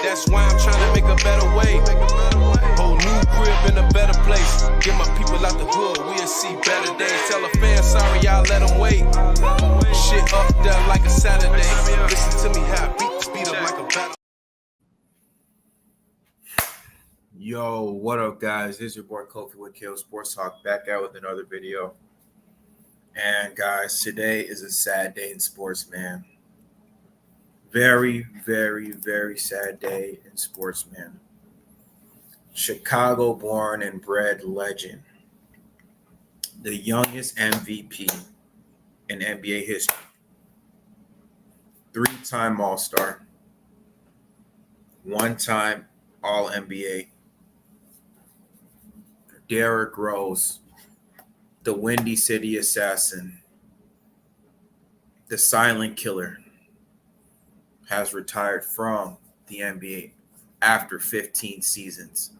that's why I'm trying to make a better way. Whole new crib in a better place. Get my people out the hood, we'll see better days. Tell a fan sorry, y'all let them wait. Shit up there like a Saturday. Listen to me how I beat the speed up like a battle. Yo, what up, guys? This is your boy Kofi with KO Sports Talk, back out with another video. And guys, today is a sad day in sports, man. Very, very, very sad day in sports, man. Chicago-born and bred legend, the youngest MVP in NBA history, three-time All-Star, one-time All-NBA, Derrick Rose, the Windy City Assassin, the silent killer, has retired from the NBA after 15 seasons.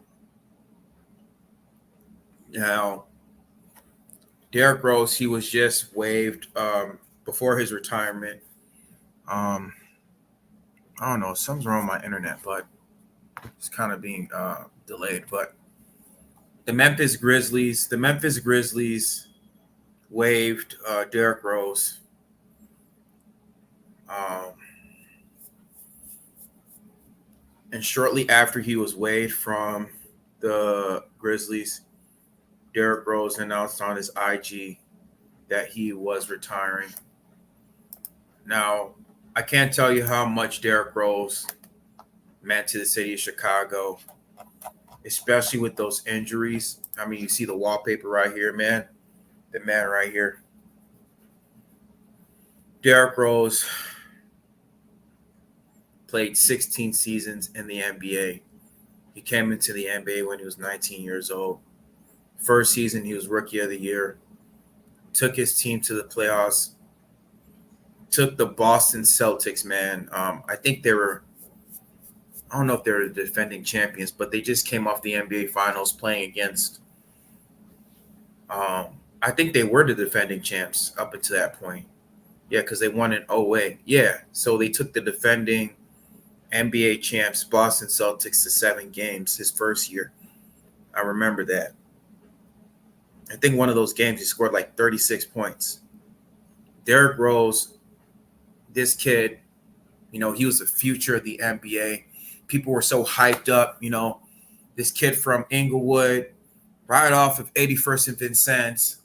Now, Derrick Rose, he was just waived before his retirement. I don't know, something's wrong with my internet, but it's kind of being delayed. But the Memphis Grizzlies waived Derrick Rose. And shortly after he was waived from the Grizzlies, Derrick Rose announced on his IG that he was retiring. Now, I can't tell you how much Derrick Rose meant to the city of Chicago, especially with those injuries. I mean, you see the wallpaper right here, man. The man right here. Derrick Rose played 16 seasons in the NBA. He came into the NBA when he was 19 years old. First season, he was Rookie of the Year. Took his team to the playoffs. Took the Boston Celtics, man. I think they were, I don't know if they were the defending champions, but they just came off the NBA Finals playing against, I think they were the defending champs up until that point. Yeah, because they won in 08. Yeah, so they took the defending NBA champs, Boston Celtics, to 7 games his first year. I remember that. I think one of those games he scored like 36 points. Derrick Rose, this kid, he was the future of the NBA. People were so hyped up, this kid from Inglewood, right off of 81st and Vincennes,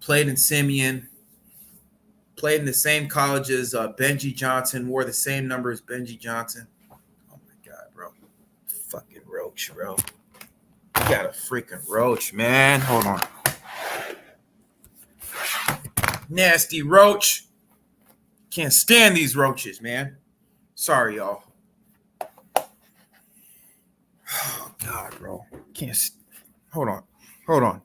played in Simeon, played in the same college as Benji Johnson, wore the same number as Benji Johnson. Oh, my God, bro. Fucking roach, bro. You got a freaking roach, man. Hold on. Nasty roach. Can't stand these roaches, man. Sorry, y'all. Oh, God, bro. Can't. Hold on. Roach.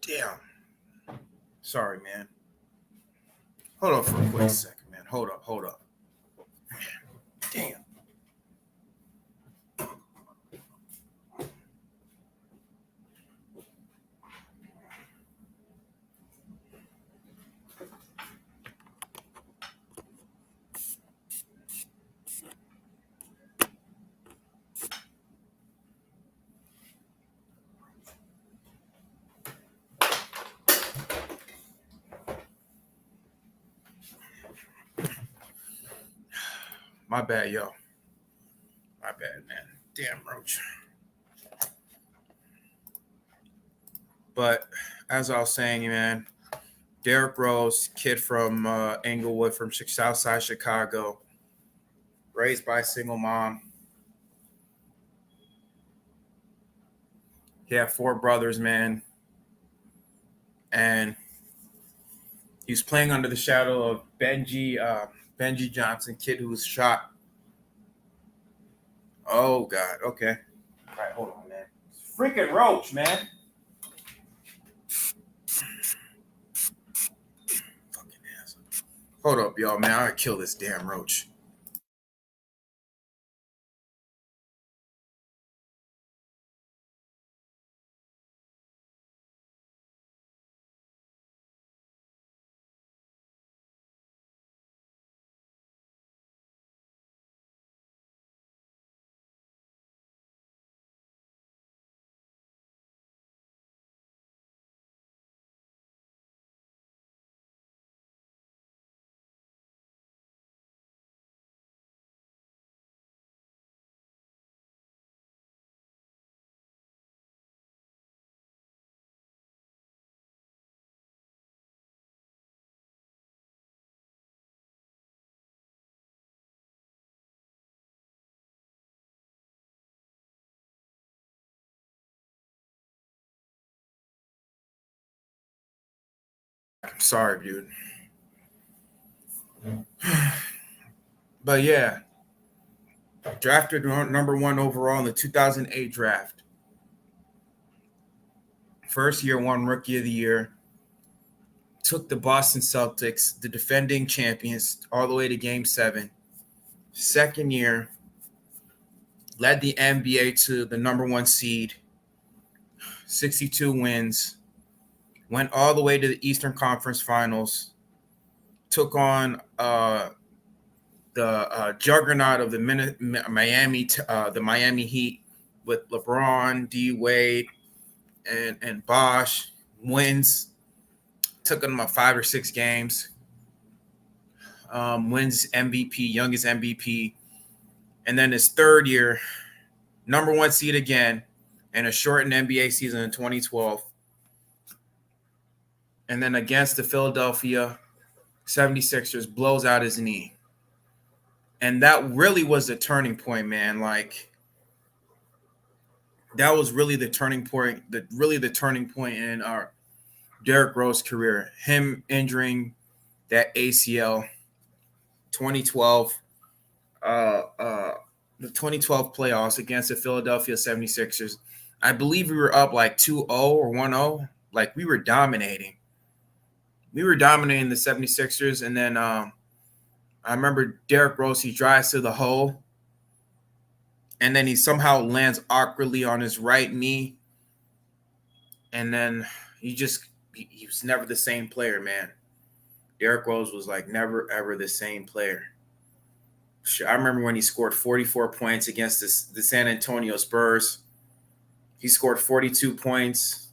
Damn. Sorry, man. Hold on for a quick second, man. Hold up. Damn. My bad, yo. My bad, man. Damn roach. But as I was saying, man, Derrick Rose, kid from Inglewood, from Southside Chicago, raised by a single mom. He had 4 brothers, man. And he was playing under the shadow of Benji Johnson, kid who was shot. Oh, God. Okay. All right, hold on, man. Freaking roach, man. Fucking ass. Hold up, y'all, man. I gotta kill this damn roach. I'm sorry, dude. But yeah, drafted number 1 overall in the 2008 draft. First year, won Rookie of the Year. Took the Boston Celtics, the defending champions, all the way to Game 7. Second year, led the NBA to the number 1 seed, 62 wins. Went all the way to the Eastern Conference Finals. Took on the juggernaut of the Miami Heat with LeBron, D Wade, and Bosh. Wins. Took them about 5 or 6 games. Wins MVP, youngest MVP. And then his third year, number 1 seed again, and a shortened NBA season in 2012. And then against the Philadelphia 76ers, blows out his knee. And that really was the turning point, man. Like, that was really the turning point, the turning point in our Derrick Rose career. Him injuring that ACL, 2012, the 2012 playoffs against the Philadelphia 76ers. I believe we were up like 2-0 or 1-0. Like, we were dominating. We were dominating the 76ers. And then I remember Derrick Rose, he drives to the hole. And then he somehow lands awkwardly on his right knee. And then he was never the same player, man. Derrick Rose was like never, ever the same player. I remember when he scored 44 points against the San Antonio Spurs. He scored 42 points.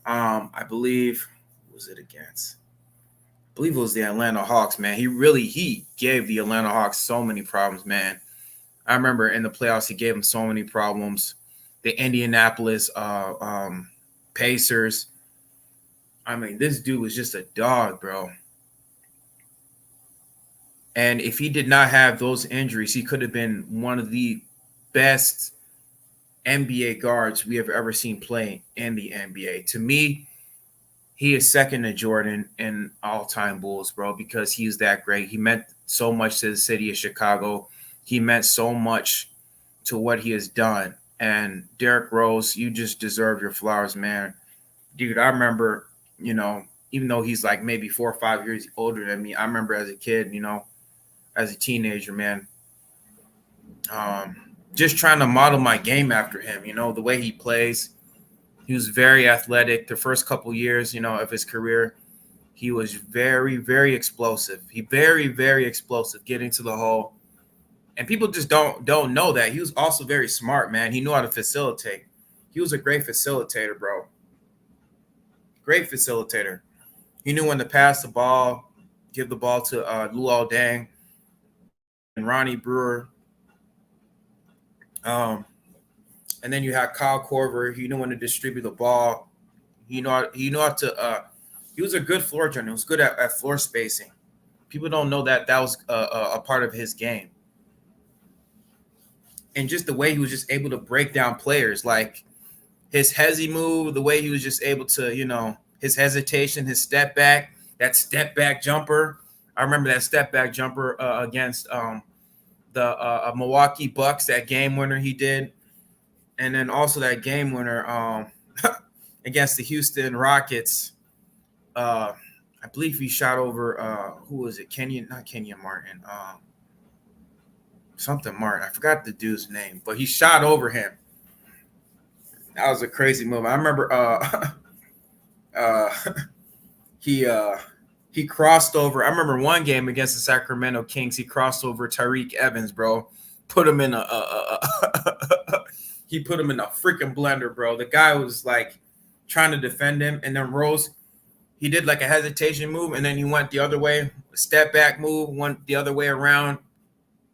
I believe, what was it against? I believe it was the Atlanta Hawks, man. He gave the Atlanta Hawks so many problems, man. I remember in the playoffs, he gave them so many problems. The Indianapolis Pacers. I mean, this dude was just a dog, bro. And if he did not have those injuries, he could have been one of the best NBA guards we have ever seen play in the NBA. To me, he is second to Jordan in all-time Bulls, bro, because he's that great. He meant so much to the city of Chicago. He meant so much to what he has done. And Derrick Rose, you just deserve your flowers, man. Dude, I remember, even though he's like maybe 4 or 5 years older than me, I remember as a kid, as a teenager, man, just trying to model my game after him, the way he plays. He was very athletic. The first couple years, of his career, he was very, very explosive. Very, very explosive getting to the hole. And people just don't know that. He was also very smart, man. He knew how to facilitate. He was a great facilitator, bro. Great facilitator. He knew when to pass the ball, give the ball to Luol Deng and Ronnie Brewer. And then you had Kyle Korver. He knew when to distribute the ball. He knew how to. He was a good floor general. He was good at floor spacing. People don't know that was a part of his game. And just the way he was just able to break down players, like his hezzy move, the way he was just able to, his hesitation, his step back, that step back jumper. I remember that step back jumper against the Milwaukee Bucks, that game winner he did. And then also that game winner against the Houston Rockets. I believe he shot over, who was it? Not Kenyon Martin. Something Martin. I forgot the dude's name, but he shot over him. That was a crazy move. I remember he crossed over. I remember one game against the Sacramento Kings. He crossed over Tariq Evans, bro. Put him in he put him in a freaking blender, bro. The guy was like trying to defend him, and then Rose, he did like a hesitation move, and then he went the other way, step back move, went the other way around,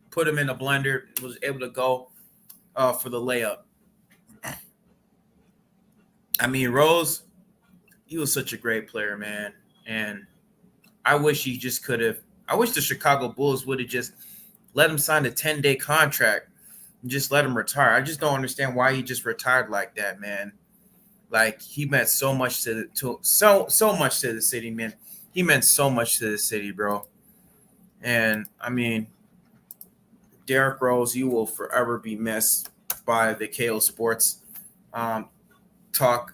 put him in a blender, was able to go for the layup. I mean, Rose, he was such a great player, man. And I wish he just could have. I wish the Chicago Bulls would have just let him sign a 10-day contract and just let him retire. I just don't understand why he just retired like that, man. Like, he meant so much so much to the city, man. He meant so much to the city, bro. And I mean, Derrick Rose, you will forever be missed by the KO Sports um, talk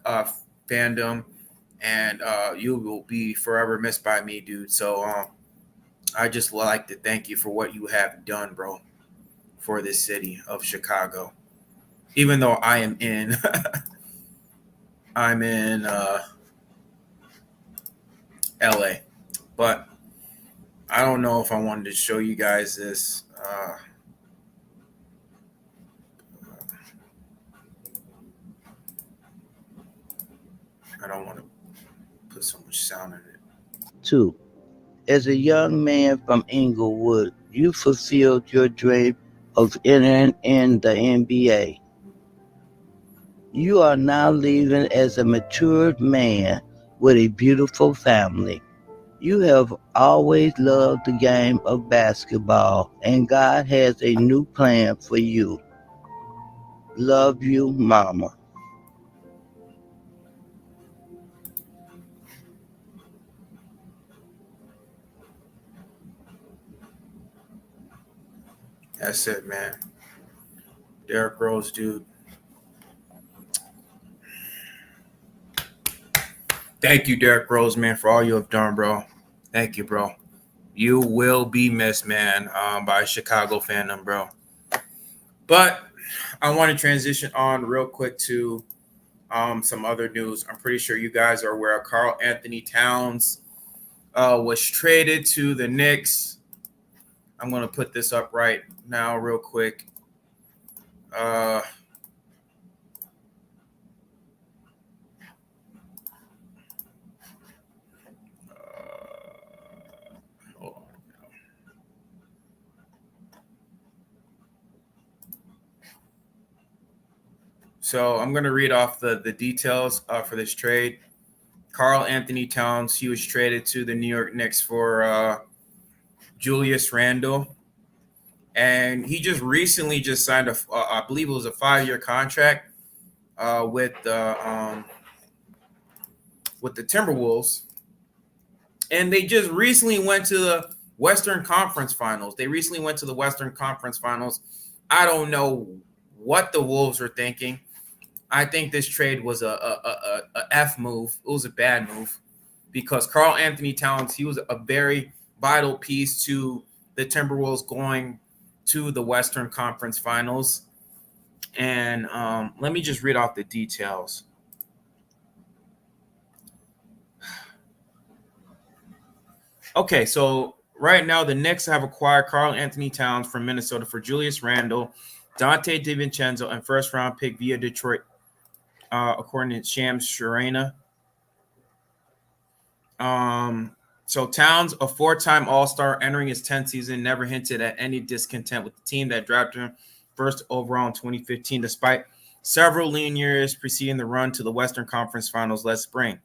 fandom, and you will be forever missed by me, dude. So I just like to thank you for what you have done, bro, for this city of Chicago. Even though I'm in LA, but I don't know if I wanted to show you guys this. I don't want to put so much sound in it. 2. As a young man from Inglewood, you fulfilled your dream of entering in the NBA. You are now leaving as a matured man with a beautiful family. You have always loved the game of basketball, and God has a new plan for you. Love you, Mama. That's it, man. Derrick Rose, dude. Thank you, Derrick Rose, man, for all you have done, bro. Thank you, bro. You will be missed, man, by Chicago fandom, bro. But I want to transition on real quick to some other news. I'm pretty sure you guys are aware Karl Anthony Towns was traded to the Knicks. I'm going to put this up right now real quick. Uh, hold on. So I'm going to read off the details for this trade. Karl Anthony Towns, he was traded to the New York Knicks for Julius Randle. And he just recently just signed I believe it was a 5-year contract with the Timberwolves. And they just recently went to the Western Conference Finals. I don't know what the Wolves are thinking. I think this trade was a F move. It was a bad move because Karl Anthony Towns, he was a very vital piece to the Timberwolves going to the Western Conference Finals. And let me just read off the details. Okay, so right now the Knicks have acquired Karl Anthony Towns from Minnesota for Julius Randle, Dante DiVincenzo, and first-round pick via Detroit, according to Shams Charania. So Towns, a 4-time All-Star entering his 10th season, never hinted at any discontent with the team that drafted him first overall in 2015, despite several lean years preceding the run to the Western Conference Finals last spring.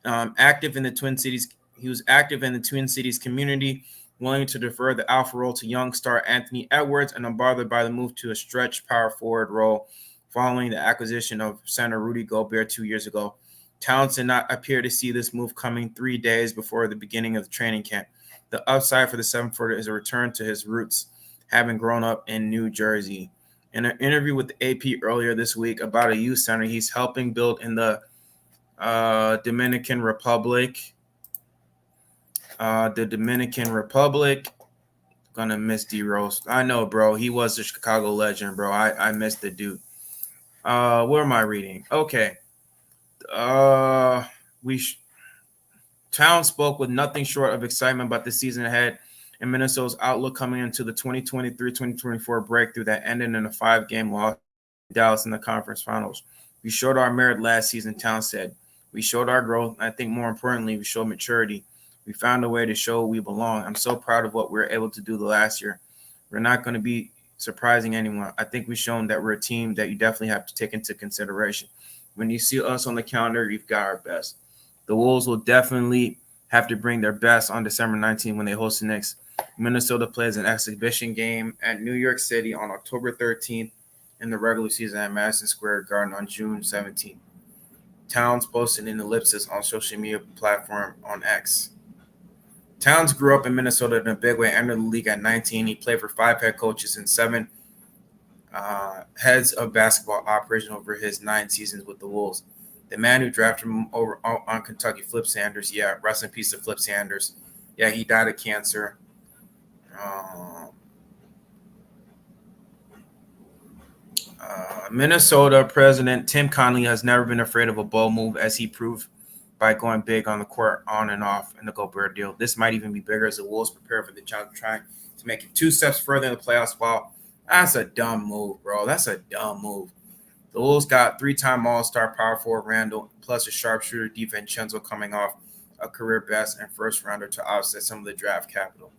Active in the Twin Cities, he was active in the Twin Cities community, willing to defer the alpha role to young star Anthony Edwards, and unbothered by the move to a stretch power forward role following the acquisition of center Rudy Gobert 2 years ago. Towns did not appear to see this move coming 3 days before the beginning of the training camp. The upside for the 7-footer is a return to his roots, having grown up in New Jersey. In an interview with the AP earlier this week about a youth center he's helping build in the Dominican Republic. Gonna miss D Rose. I know, bro. He was a Chicago legend, bro. I missed the dude. Where am I reading? Okay. Towns spoke with nothing short of excitement about the season ahead and Minnesota's outlook coming into the 2023-2024 breakthrough that ended in a 5-game loss in Dallas in the conference finals. We showed our merit last season, Towns said. We showed our growth. I think more importantly, we showed maturity. We found a way to show we belong. I'm so proud of what we were able to do the last year. We're not going to be surprising anyone. I think we've shown that we're a team that you definitely have to take into consideration. When you see us on the calendar, you've got our best. The Wolves will definitely have to bring their best on December 19th when they host the Knicks. Minnesota plays an exhibition game at New York City on October 13th and the regular season at Madison Square Garden on June 17th. Towns posted an ellipsis on social media platform on X. Towns grew up in Minnesota in a big way, entered the league at 19. He played for 5 head coaches and 7 heads of basketball operation over his 9 seasons with the Wolves. The man who drafted him over on Kentucky, Flip Sanders. Yeah, rest in peace to Flip Sanders. Yeah, he died of cancer. Minnesota President Tim Connelly has never been afraid of a bold move, as he proved by going big on the court on and off in the Gobert deal. This might even be bigger as the Wolves prepare for the challenge of trying to make it 2 steps further in the playoffs. Wow, that's a dumb move, bro. That's a dumb move. The Wolves got 3-time All-Star power forward Randall, plus a sharpshooter DiVincenzo coming off a career best and first rounder to offset some of the draft capital.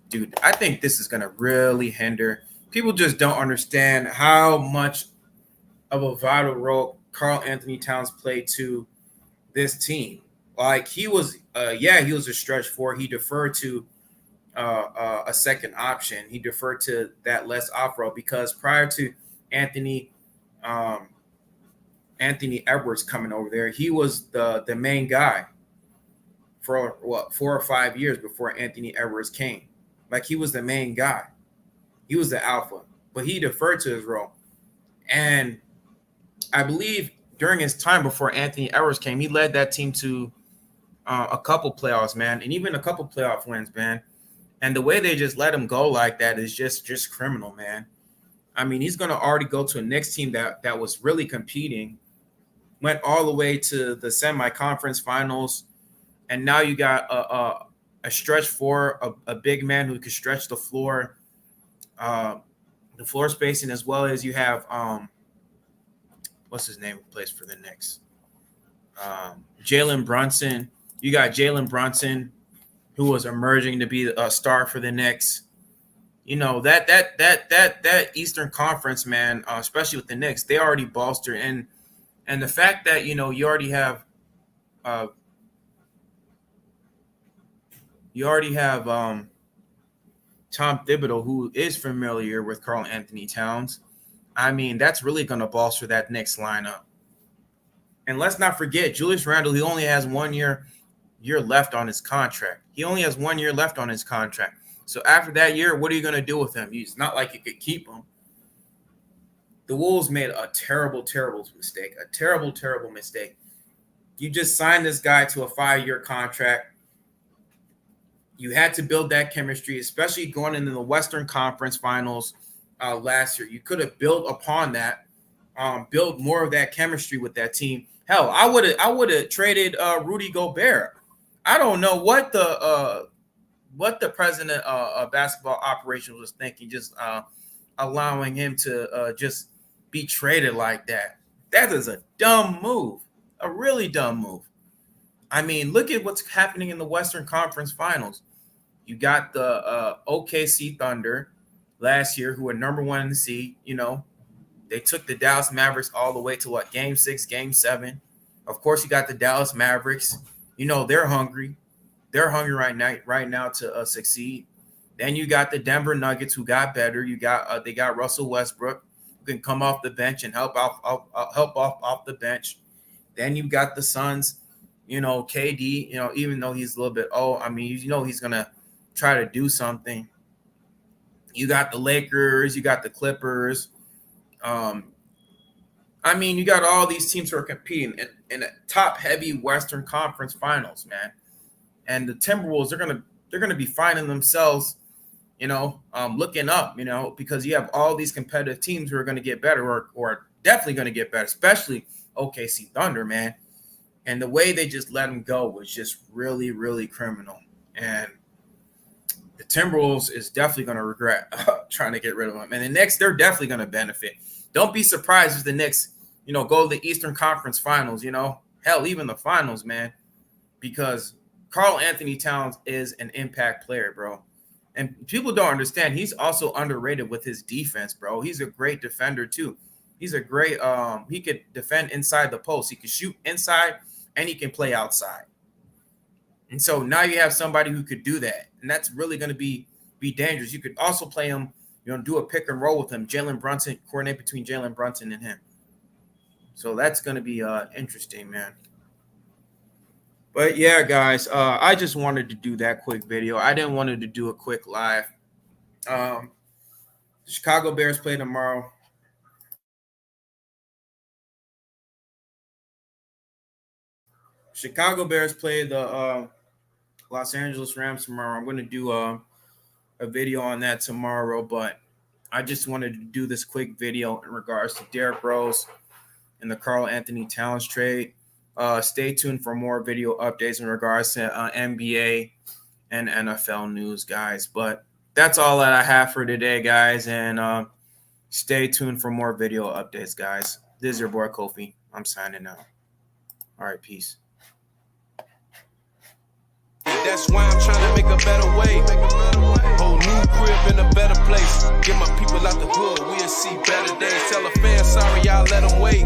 Dude, I think this is going to really hinder. People just don't understand how much of a vital role Karl Anthony Towns played to this team. Like, he was a stretch four. He deferred to a second option. He deferred to that less off role because prior to Anthony Edwards coming over there, he was the main guy for 4 or 5 years before Anthony Edwards came. Like, he was the main guy. He was the alpha, but he deferred to his role. And I believe during his time before Anthony Edwards came, he led that team to a couple playoffs, man, and even a couple playoff wins, man. And the way they just let him go like that is just criminal, man. I mean, he's going to already go to a Knicks team that was really competing, went all the way to the semi-conference finals, and now you got a stretch four, a big man who could stretch the floor spacing, as well as you have what's his name who plays for the Knicks? Jalen Brunson. You got Jalen Brunson, who was emerging to be a star for the Knicks. You know, that Eastern Conference, man, especially with the Knicks, they already bolstered, and the fact that, you know, you already have Tom Thibodeau, who is familiar with Karl Anthony Towns. I mean, that's really going to bolster that Knicks lineup. And let's not forget, Julius Randle, he only has 1 year left on his contract. He only has 1 year left on his contract. So after that year, what are you going to do with him? It's not like you could keep him. The Wolves made a terrible, terrible mistake. A terrible, terrible mistake. You just signed this guy to a 5-year contract. You had to build that chemistry, especially going into the Western Conference Finals last year. You could have built upon that, build more of that chemistry with that team. Hell, I would have traded Rudy Gobert. I don't know what the president of basketball operations was thinking, just allowing him to just be traded like that. That is a dumb move, a really dumb move. I mean, look at what's happening in the Western Conference Finals. You got the OKC Thunder last year, who were number 1 in the seed. You know, they took the Dallas Mavericks all the way to Game 6, Game 7. Of course, you got the Dallas Mavericks. You know, they're hungry. They're hungry right now to succeed. Then you got the Denver Nuggets, who got better. They got Russell Westbrook, who can come off the bench and help off the bench. Then you got the Suns. You know, KD. You know, even though he's a little bit old, I mean, you know, he's gonna try to do something. You got the Lakers. You got the Clippers. I mean, you got all these teams who are competing in a top-heavy Western Conference Finals, man. And the Timberwolves, they're gonna be finding themselves, you know, looking up, you know, because you have all these competitive teams who are going to get better or definitely going to get better, especially OKC Thunder, man. And the way they just let them go was just really, really criminal. And the Timberwolves is definitely going to regret trying to get rid of them. And the Knicks, they're definitely going to benefit. Don't be surprised if the Knicks, you know, go to the Eastern Conference Finals, you know. Hell, even the finals, man. Because Karl Anthony Towns is an impact player, bro. And people don't understand, he's also underrated with his defense, bro. He's a great defender, too. He's a great he could defend inside the post. He can shoot inside, and he can play outside. And so now you have somebody who could do that. And that's really going to be dangerous. You could also play him, you know, do a pick and roll with him. Jalen Brunson, coordinate between Jalen Brunson and him. So that's going to be interesting, man. But yeah, guys, I just wanted to do that quick video. I didn't want to do a quick live. The Chicago Bears play tomorrow. Chicago Bears play the Los Angeles Rams tomorrow. I'm going to do a video on that tomorrow, but I just wanted to do this quick video in regards to Derrick Rose and the Karl Anthony Towns trade. Stay tuned for more video updates in regards to NBA and NFL news, guys. But that's all that I have for today, guys. And stay tuned for more video updates, guys. This is your boy Kofi. I'm signing out. All right, peace. That's why I'm trying to make a better way. Whole new crib in a better place. Get my people out the hood, we'll see better days. Tell a fan sorry, y'all let them wait.